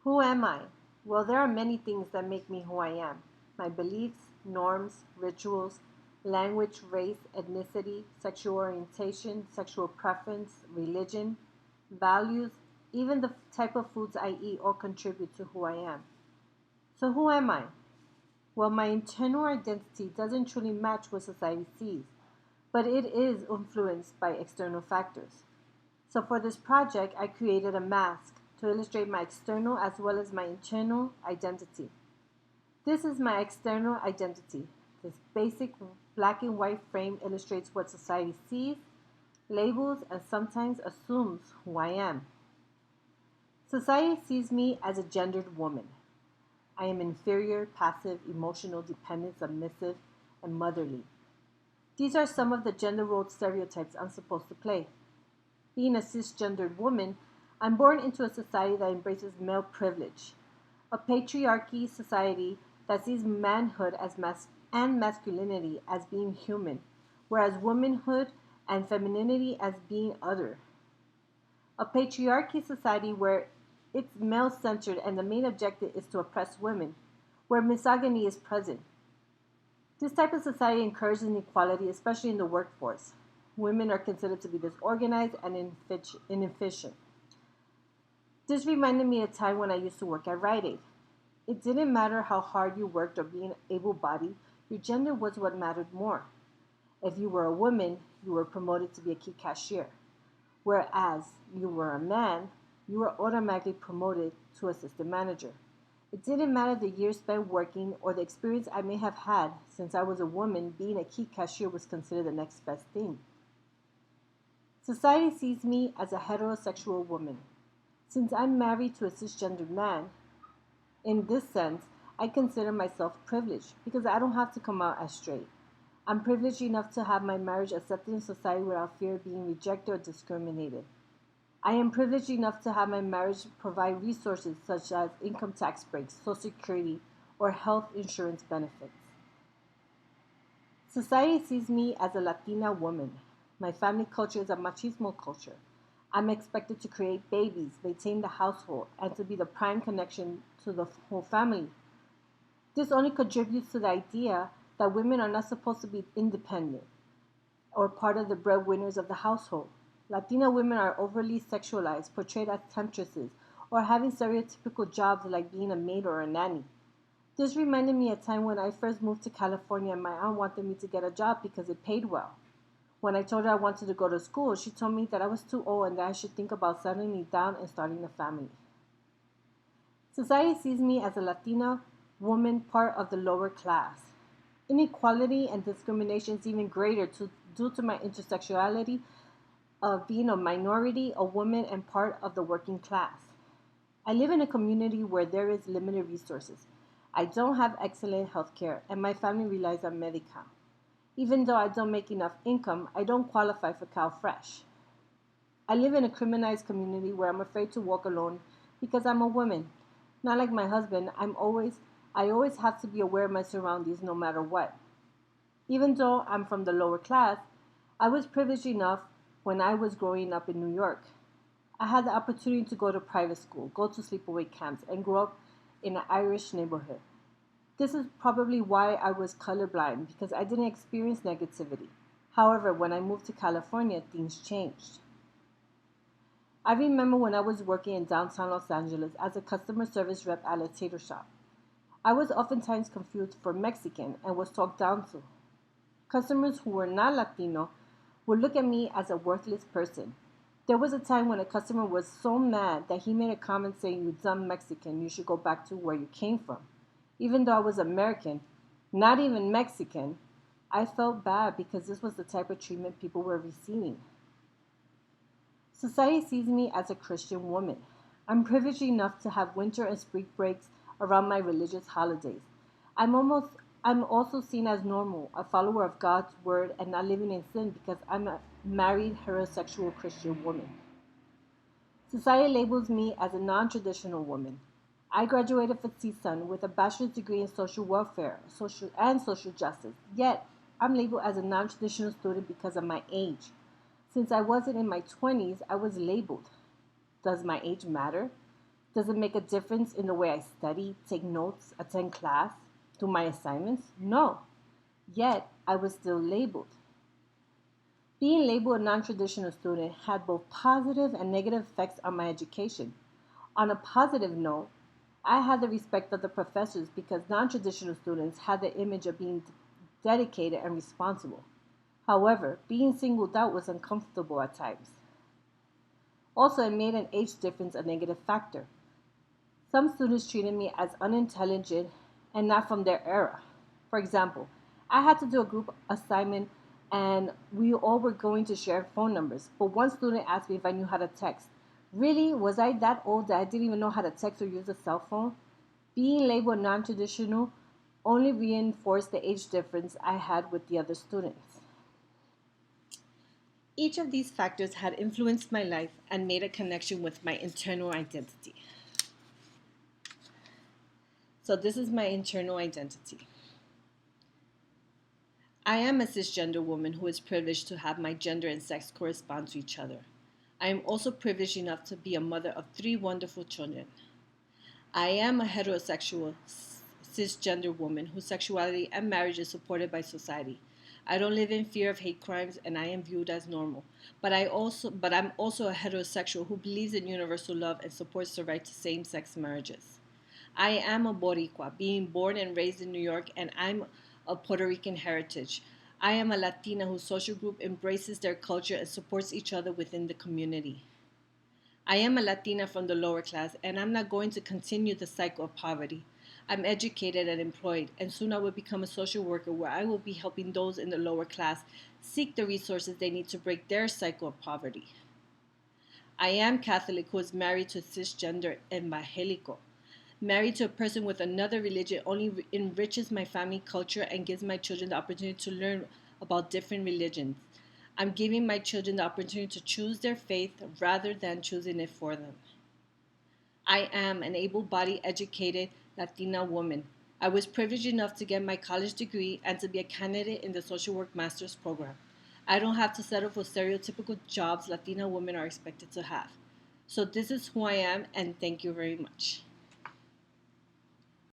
Who am I? Well, there are many things that make me who I am: my beliefs, norms, rituals, language, race, ethnicity, sexual orientation, sexual preference, religion, values, even the type of foods I eat all contribute to who I am. So, who am I? Well, my internal identity doesn't truly match what society sees, but it is influenced by external factors. So for this project, I created a mask to illustrate my external as well as my internal identity. This is my external identity. This basic black and white frame illustrates what society sees, labels, and sometimes assumes who I am. Society sees me as a gendered woman. I am inferior, passive, emotional, dependent, submissive, and motherly. These are some of the gender role stereotypes I'm supposed to play. Being a cisgendered woman, I'm born into a society that embraces male privilege, a patriarchy society that sees manhood as and masculinity as being human, whereas womanhood and femininity as being other. A patriarchy society where it's male centered and the main objective is to oppress women, where misogyny is present. This type of society encourages inequality, especially in the workforce. Women are considered to be disorganized and inefficient. This reminded me of a time when I used to work at Rite Aid. It didn't matter how hard you worked or being able bodied, your gender was what mattered more. If you were a woman, you were promoted to be a key cashier, whereas you were a man, you were automatically promoted to assistant manager. It didn't matter the years spent working or the experience I may have had. Since I was a woman, being a key cashier was considered the next best thing. Society sees me as a heterosexual woman. Since I'm married to a cisgendered man, in this sense, I consider myself privileged because I don't have to come out as straight. I'm privileged enough to have my marriage accepted in society without fear of being rejected or discriminated. I am privileged enough to have my marriage provide resources such as income tax breaks, Social Security, or health insurance benefits. Society sees me as a Latina woman. My family culture is a machismo culture. I'm expected to create babies, maintain the household, and to be the prime connection to the whole family. This only contributes to the idea that women are not supposed to be independent or part of the breadwinners of the household. Latina women are overly sexualized, portrayed as temptresses, or having stereotypical jobs like being a maid or a nanny. This reminded me of a time when I first moved to California and my aunt wanted me to get a job because it paid well. When I told her I wanted to go to school, she told me that I was too old and that I should think about settling down and starting a family. Society sees me as a Latina woman, part of the lower class. Inequality and discrimination is even greater due to my intersectionality of being a minority, a woman, and part of the working class. I live in a community where there is limited resources. I don't have excellent health care, and my family relies on Medi-Cal. Even though I don't make enough income, I don't qualify for CalFresh. I live in a criminalized community where I'm afraid to walk alone because I'm a woman. Not like my husband, I always have to be aware of my surroundings no matter what. Even though I'm from the lower class, I was privileged enough when I was growing up in New York. I had the opportunity to go to private school, go to sleepaway camps, and grow up in an Irish neighborhood. This is probably why I was colorblind because I didn't experience negativity. However, when I moved to California, things changed. I remember when I was working in downtown Los Angeles as a customer service rep at a tater shop. I was oftentimes confused for Mexican and was talked down to. Customers who were not Latino would look at me as a worthless person. There was a time when a customer was so mad that he made a comment saying, "You dumb Mexican, you should go back to where you came from." Even though I was American, not even Mexican, I felt bad because this was the type of treatment people were receiving. Society sees me as a Christian woman. I'm privileged enough to have winter and spring breaks around my religious holidays. I'm almost I'm also seen as normal, a follower of God's word and not living in sin because I'm a married heterosexual Christian woman. Society labels me as a non-traditional woman. I graduated from CSUN with a bachelor's degree in social welfare, social justice. Yet, I'm labeled as a non-traditional student because of my age. Since I wasn't in my 20s, I was labeled. Does my age matter? Does it make a difference in the way I study, take notes, attend class, do my assignments? No. Yet, I was still labeled. Being labeled a non traditional student had both positive and negative effects on my education. On a positive note, I had the respect of the professors because non traditional students had the image of being dedicated and responsible. However, being singled out was uncomfortable at times. Also, it made an age difference a negative factor. Some students treated me as unintelligent and not from their era. For example, I had to do a group assignment and we all were going to share phone numbers, but one student asked me if I knew how to text. Really? Was I that old that I didn't even know how to text or use a cell phone? Being labeled non traditional only reinforced the age difference I had with the other students. Each of these factors had influenced my life and made a connection with my internal identity. So, this is my internal identity. I am a cisgender woman who is privileged to have my gender and sex correspond to each other. I am also privileged enough to be a mother of three wonderful children. I am a heterosexual cisgender woman whose sexuality and marriage is supported by society. I don't live in fear of hate crimes and I am viewed as normal. But I'm also a heterosexual who believes in universal love and supports the right to same-sex marriages. I am a Boricua, being born and raised in New York, and I'm of Puerto Rican heritage. I am a Latina whose social group embraces their culture and supports each other within the community. I am a Latina from the lower class, and I'm not going to continue the cycle of poverty. I'm educated and employed, and soon I will become a social worker where I will be helping those in the lower class seek the resources they need to break their cycle of poverty. I am Catholic who is married to a cisgender evangelico. Married to a person with another religion only enriches my family culture and gives my children the opportunity to learn about different religions. I'm giving my children the opportunity to choose their faith rather than choosing it for them. I am an able bodied, educated Latina woman. I was privileged enough to get my college degree and to be a candidate in the social work master's program. I don't have to settle for stereotypical jobs Latina women are expected to have. So, this is who I am, and thank you very much.